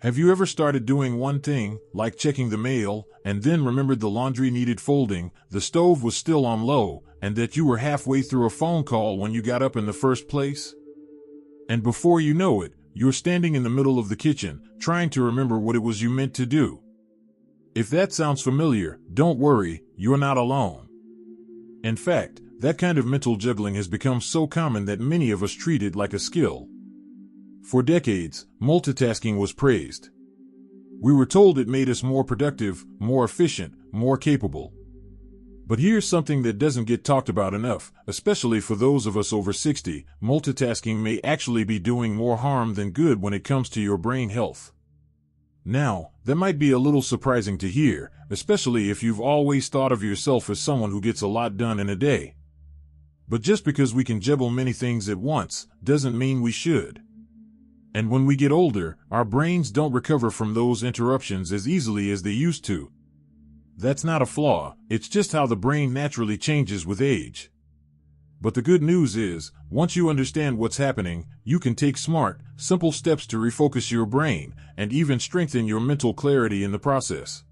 Have you ever started doing one thing, like checking the mail, and then remembered the laundry needed folding, the stove was still on low, and that you were halfway through a phone call when you got up in the first place? And before you know it, you're standing in the middle of the kitchen, trying to remember what it was you meant to do. If that sounds familiar, don't worry, you're not alone. In fact, that kind of mental juggling has become so common that many of us treat it like a skill. For decades, multitasking was praised. We were told it made us more productive, more efficient, more capable. But here's something that doesn't get talked about enough, especially for those of us over 60, multitasking may actually be doing more harm than good when it comes to your brain health. Now, that might be a little surprising to hear, especially if you've always thought of yourself as someone who gets a lot done in a day. But just because we can juggle many things at once, doesn't mean we should. And when we get older, our brains don't recover from those interruptions as easily as they used to. That's not a flaw, it's just how the brain naturally changes with age. But the good news is, once you understand what's happening, you can take smart, simple steps to refocus your brain, and even strengthen your mental clarity in the process.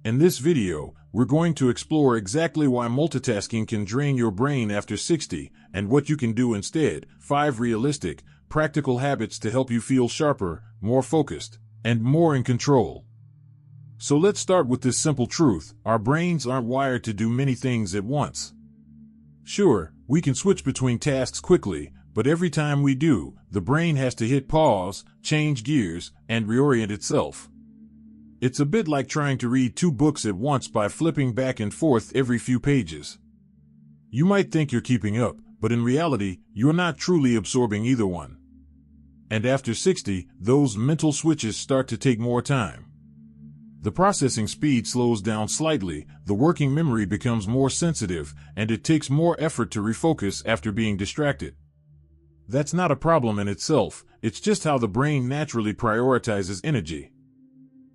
In this video, we're going to explore exactly why multitasking can drain your brain after 60, and what you can do instead, 5 realistic, practical habits to help you feel sharper, more focused, and more in control. So let's start with this simple truth: our brains aren't wired to do many things at once. Sure, we can switch between tasks quickly, but every time we do, the brain has to hit pause, change gears, and reorient itself. It's a bit like trying to read 2 books at once by flipping back and forth every few pages. You might think you're keeping up, but in reality, you're not truly absorbing either one. And after 60, those mental switches start to take more time. The processing speed slows down slightly, the working memory becomes more sensitive, and it takes more effort to refocus after being distracted. That's not a problem in itself, it's just how the brain naturally prioritizes energy.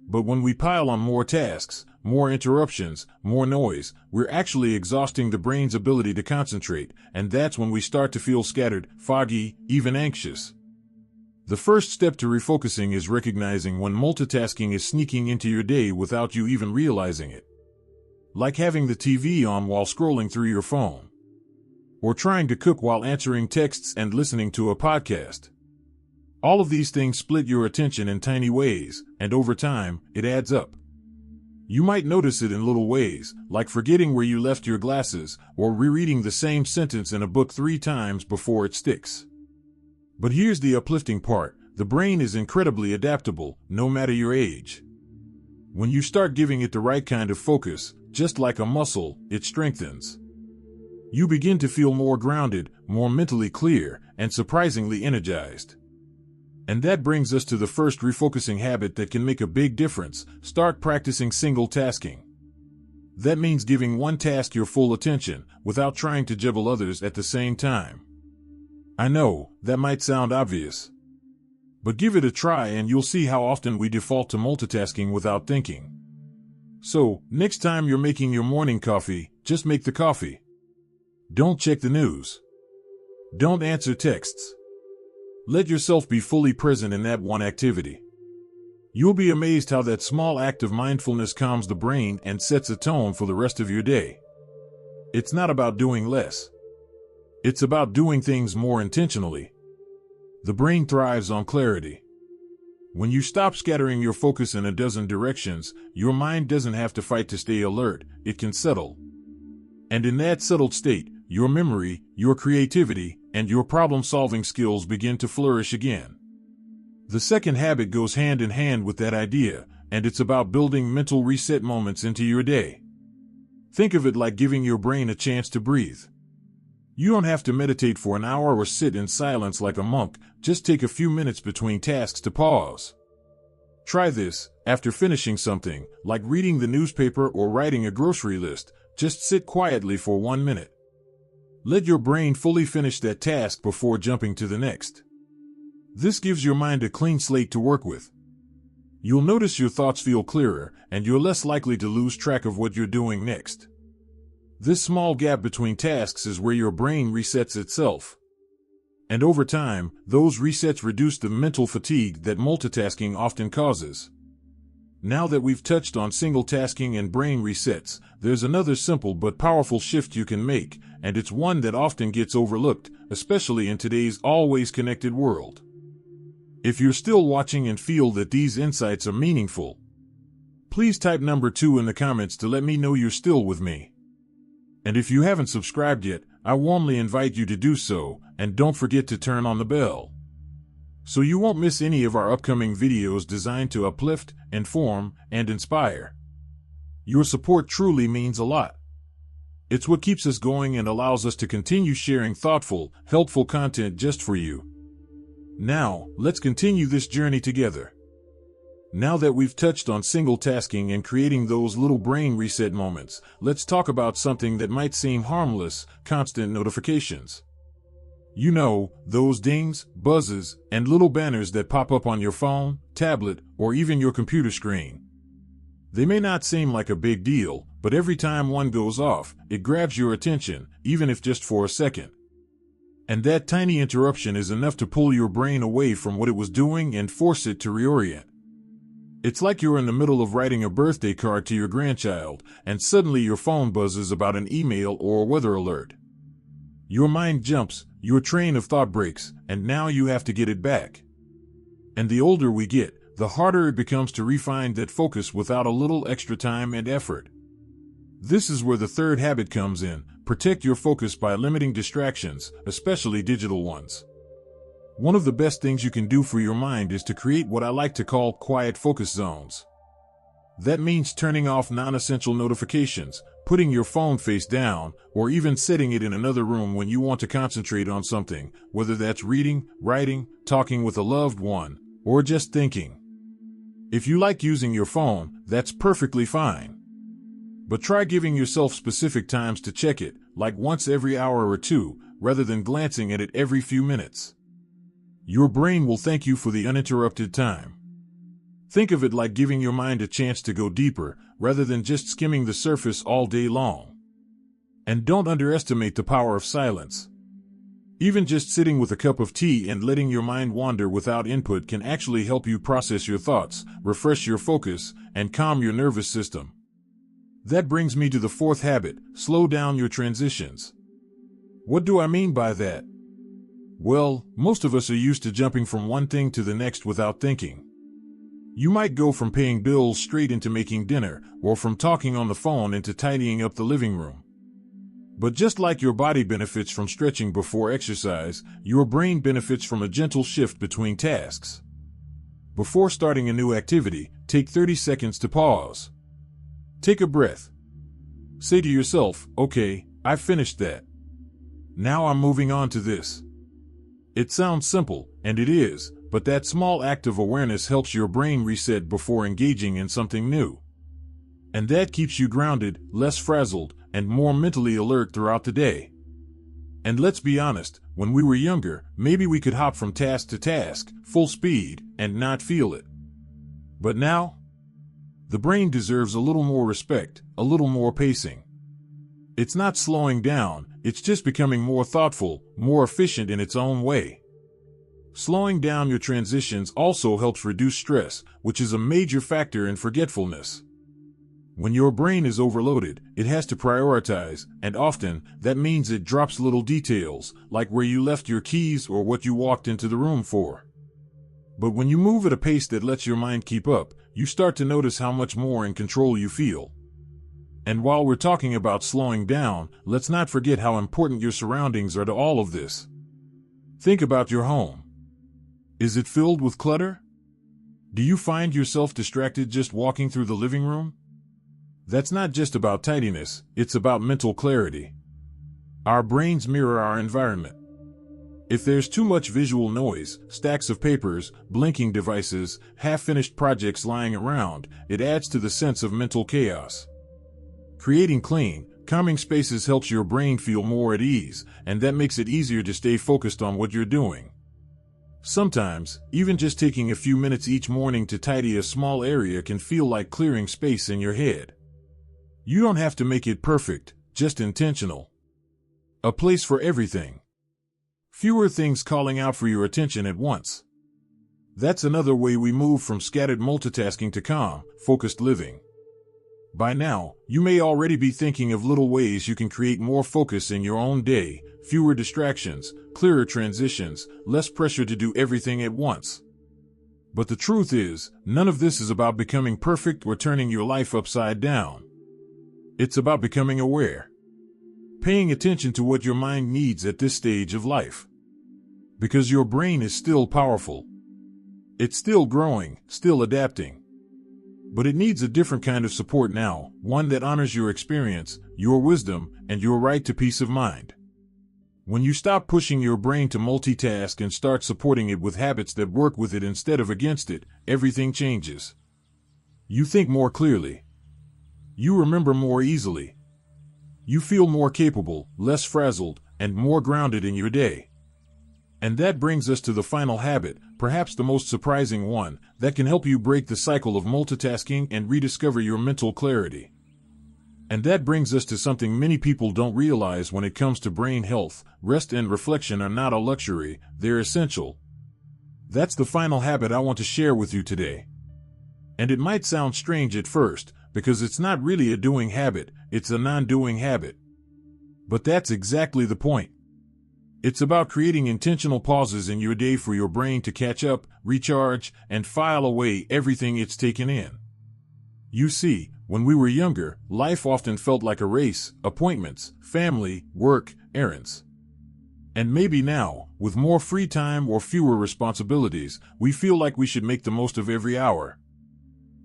But when we pile on more tasks, more interruptions, more noise, we're actually exhausting the brain's ability to concentrate, and that's when we start to feel scattered, foggy, even anxious. The first step to refocusing is recognizing when multitasking is sneaking into your day without you even realizing it. Like having the TV on while scrolling through your phone. Or trying to cook while answering texts and listening to a podcast. All of these things split your attention in tiny ways, and over time, it adds up. You might notice it in little ways, like forgetting where you left your glasses, or rereading the same sentence in a book 3 times before it sticks. But here's the uplifting part: the brain is incredibly adaptable, no matter your age. When you start giving it the right kind of focus, just like a muscle, it strengthens. You begin to feel more grounded, more mentally clear, and surprisingly energized. And that brings us to the first refocusing habit that can make a big difference: start practicing single tasking. That means giving one task your full attention, without trying to juggle others at the same time. I know, that might sound obvious. But give it a try and you'll see how often we default to multitasking without thinking. So, next time you're making your morning coffee, just make the coffee. Don't check the news. Don't answer texts. Let yourself be fully present in that one activity. You'll be amazed how that small act of mindfulness calms the brain and sets a tone for the rest of your day. It's not about doing less. It's about doing things more intentionally. The brain thrives on clarity. When you stop scattering your focus in a dozen directions, your mind doesn't have to fight to stay alert, it can settle. And in that settled state, your memory, your creativity, and your problem-solving skills begin to flourish again. The second habit goes hand in hand with that idea, and it's about building mental reset moments into your day. Think of it like giving your brain a chance to breathe. You don't have to meditate for an hour or sit in silence like a monk, just take a few minutes between tasks to pause. Try this: after finishing something, like reading the newspaper or writing a grocery list, just sit quietly for 1 minute. Let your brain fully finish that task before jumping to the next. This gives your mind a clean slate to work with. You'll notice your thoughts feel clearer, and you're less likely to lose track of what you're doing next. This small gap between tasks is where your brain resets itself. And over time, those resets reduce the mental fatigue that multitasking often causes. Now that we've touched on single tasking and brain resets, there's another simple but powerful shift you can make, and it's one that often gets overlooked, especially in today's always connected world. If you're still watching and feel that these insights are meaningful, please type number 2 in the comments to let me know you're still with me. And if you haven't subscribed yet, I warmly invite you to do so, and don't forget to turn on the bell, so you won't miss any of our upcoming videos designed to uplift, inform, and inspire. Your support truly means a lot. It's what keeps us going and allows us to continue sharing thoughtful, helpful content just for you. Now, let's continue this journey together. Now that we've touched on single tasking and creating those little brain reset moments, let's talk about something that might seem harmless: constant notifications. You know, those dings, buzzes, and little banners that pop up on your phone, tablet, or even your computer screen. They may not seem like a big deal, but every time one goes off, it grabs your attention, even if just for a second. And that tiny interruption is enough to pull your brain away from what it was doing and force it to reorient. It's like you're in the middle of writing a birthday card to your grandchild, and suddenly your phone buzzes about an email or a weather alert. Your mind jumps, your train of thought breaks, and now you have to get it back. And the older we get, the harder it becomes to refine that focus without a little extra time and effort. This is where the third habit comes in: protect your focus by limiting distractions, especially digital ones. One of the best things you can do for your mind is to create what I like to call quiet focus zones. That means turning off non-essential notifications, putting your phone face down, or even setting it in another room when you want to concentrate on something, whether that's reading, writing, talking with a loved one, or just thinking. If you like using your phone, that's perfectly fine. But try giving yourself specific times to check it, like once every hour or two, rather than glancing at it every few minutes. Your brain will thank you for the uninterrupted time. Think of it like giving your mind a chance to go deeper, rather than just skimming the surface all day long. And don't underestimate the power of silence. Even just sitting with a cup of tea and letting your mind wander without input can actually help you process your thoughts, refresh your focus, and calm your nervous system. That brings me to the fourth habit: slow down your transitions. What do I mean by that? Well, most of us are used to jumping from one thing to the next without thinking. You might go from paying bills straight into making dinner, or from talking on the phone into tidying up the living room. But just like your body benefits from stretching before exercise, your brain benefits from a gentle shift between tasks. Before starting a new activity, take 30 seconds to pause. Take a breath. Say to yourself, "Okay, I finished that. Now I'm moving on to this." It sounds simple, and it is, but that small act of awareness helps your brain reset before engaging in something new. And that keeps you grounded, less frazzled, and more mentally alert throughout the day. And let's be honest, when we were younger, maybe we could hop from task to task, full speed, and not feel it. But now, the brain deserves a little more respect, a little more pacing. It's not slowing down, it's just becoming more thoughtful, more efficient in its own way. Slowing down your transitions also helps reduce stress, which is a major factor in forgetfulness. When your brain is overloaded, it has to prioritize, and often, that means it drops little details, like where you left your keys or what you walked into the room for. But when you move at a pace that lets your mind keep up, you start to notice how much more in control you feel. And while we're talking about slowing down, let's not forget how important your surroundings are to all of this. Think about your home. Is it filled with clutter? Do you find yourself distracted just walking through the living room? That's not just about tidiness, it's about mental clarity. Our brains mirror our environment. If there's too much visual noise, stacks of papers, blinking devices, half-finished projects lying around, it adds to the sense of mental chaos. Creating clean, calming spaces helps your brain feel more at ease, and that makes it easier to stay focused on what you're doing. Sometimes, even just taking a few minutes each morning to tidy a small area can feel like clearing space in your head. You don't have to make it perfect, just intentional. A place for everything. Fewer things calling out for your attention at once. That's another way we move from scattered multitasking to calm, focused living. By now, you may already be thinking of little ways you can create more focus in your own day, fewer distractions, clearer transitions, less pressure to do everything at once. But the truth is, none of this is about becoming perfect or turning your life upside down. It's about becoming aware. Paying attention to what your mind needs at this stage of life. Because your brain is still powerful. It's still growing, still adapting. But it needs a different kind of support now, one that honors your experience, your wisdom, and your right to peace of mind. When you stop pushing your brain to multitask and start supporting it with habits that work with it instead of against it, everything changes. You think more clearly. You remember more easily. You feel more capable, less frazzled, and more grounded in your day. And that brings us to the final habit, perhaps the most surprising one, that can help you break the cycle of multitasking and rediscover your mental clarity. And that brings us to something many people don't realize when it comes to brain health. Rest and reflection are not a luxury, they're essential. That's the final habit I want to share with you today. And it might sound strange at first, because it's not really a doing habit, it's a non-doing habit. But that's exactly the point. It's about creating intentional pauses in your day for your brain to catch up, recharge, and file away everything it's taken in. You see, when we were younger, life often felt like a race, appointments, family, work, errands. And maybe now, with more free time or fewer responsibilities, we feel like we should make the most of every hour.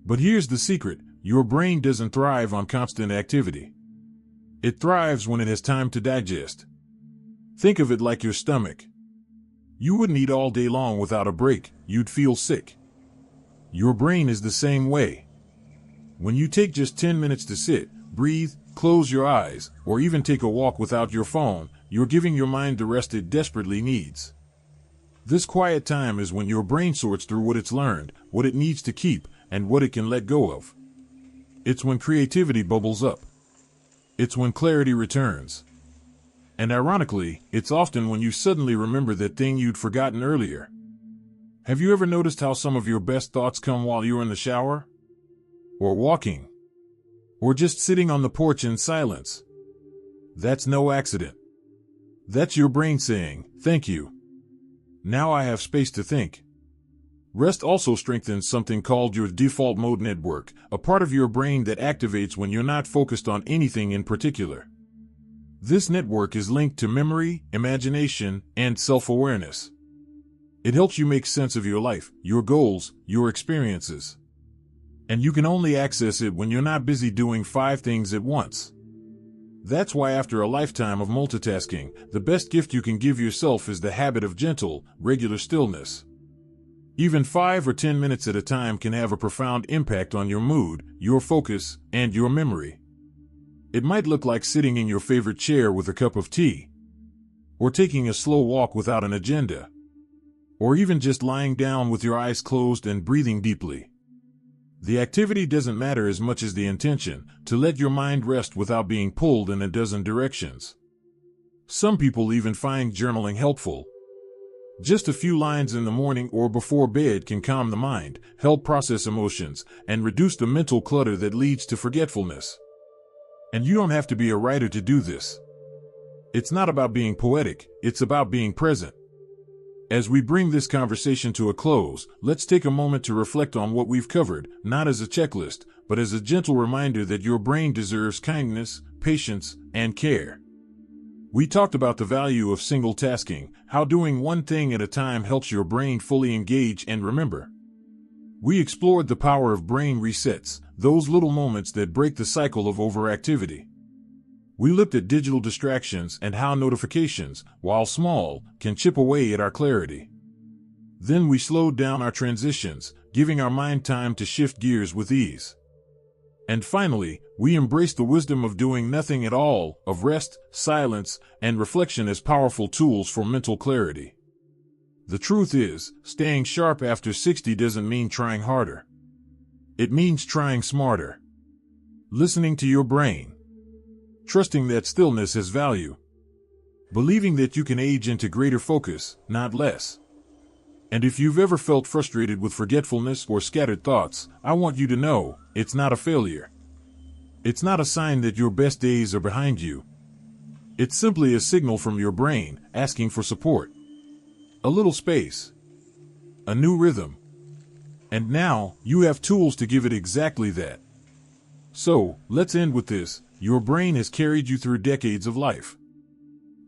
But here's the secret, your brain doesn't thrive on constant activity. It thrives when it has time to digest. Think of it like your stomach. You wouldn't eat all day long without a break, you'd feel sick. Your brain is the same way. When you take just 10 minutes to sit, breathe, close your eyes, or even take a walk without your phone, you're giving your mind the rest it desperately needs. This quiet time is when your brain sorts through what it's learned, what it needs to keep, and what it can let go of. It's when creativity bubbles up. It's when clarity returns. And ironically, it's often when you suddenly remember that thing you'd forgotten earlier. Have you ever noticed how some of your best thoughts come while you're in the shower? Or walking? Or just sitting on the porch in silence? That's no accident. That's your brain saying, "Thank you. Now I have space to think." Rest also strengthens something called your default mode network, a part of your brain that activates when you're not focused on anything in particular. This network is linked to memory, imagination, and self-awareness. It helps you make sense of your life, your goals, your experiences. And you can only access it when you're not busy doing 5 things at once. That's why after a lifetime of multitasking, the best gift you can give yourself is the habit of gentle, regular stillness. Even 5 or 10 minutes at a time can have a profound impact on your mood, your focus, and your memory. It might look like sitting in your favorite chair with a cup of tea, or taking a slow walk without an agenda, or even just lying down with your eyes closed and breathing deeply. The activity doesn't matter as much as the intention, to let your mind rest without being pulled in a dozen directions. Some people even find journaling helpful. Just a few lines in the morning or before bed can calm the mind, help process emotions, and reduce the mental clutter that leads to forgetfulness. And you don't have to be a writer to do this. It's not about being poetic, it's about being present. As we bring this conversation to a close, let's take a moment to reflect on what we've covered, not as a checklist, but as a gentle reminder that your brain deserves kindness, patience, and care. We talked about the value of single tasking, how doing one thing at a time helps your brain fully engage and remember. We explored the power of brain resets, those little moments that break the cycle of overactivity. We looked at digital distractions and how notifications, while small, can chip away at our clarity. Then we slowed down our transitions, giving our mind time to shift gears with ease. And finally, we embraced the wisdom of doing nothing at all, of rest, silence, and reflection as powerful tools for mental clarity. The truth is, staying sharp after 60 doesn't mean trying harder. It means trying smarter. Listening to your brain. Trusting that stillness has value. believing that you can age into greater focus, not less. And if you've ever felt frustrated with forgetfulness or scattered thoughts, I want you to know, it's not a failure. It's not a sign that your best days are behind you. It's simply a signal from your brain, asking for support. A little space. A new rhythm. And now, you have tools to give it exactly that. So, let's end with this. Your brain has carried you through decades of life.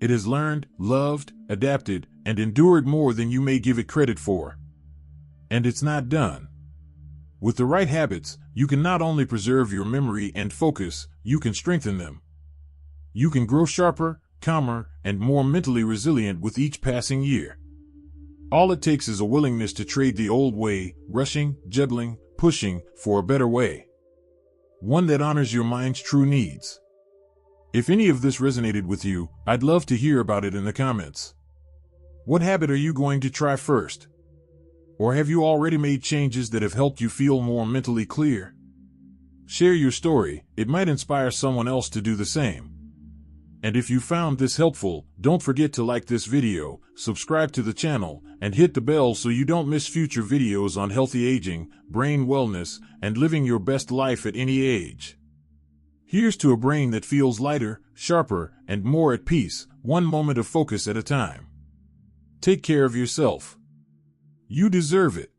It has learned, loved, adapted, and endured more than you may give it credit for. And it's not done. With the right habits, you can not only preserve your memory and focus, you can strengthen them. You can grow sharper, calmer, and more mentally resilient with each passing year. All it takes is a willingness to trade the old way, rushing, juggling, pushing, for a better way. One that honors your mind's true needs. If any of this resonated with you, I'd love to hear about it in the comments. What habit are you going to try first? Or have you already made changes that have helped you feel more mentally clear? Share your story, it might inspire someone else to do the same. And if you found this helpful, don't forget to like this video, subscribe to the channel, and hit the bell so you don't miss future videos on healthy aging, brain wellness, and living your best life at any age. Here's to a brain that feels lighter, sharper, and more at peace, one moment of focus at a time. Take care of yourself. You deserve it.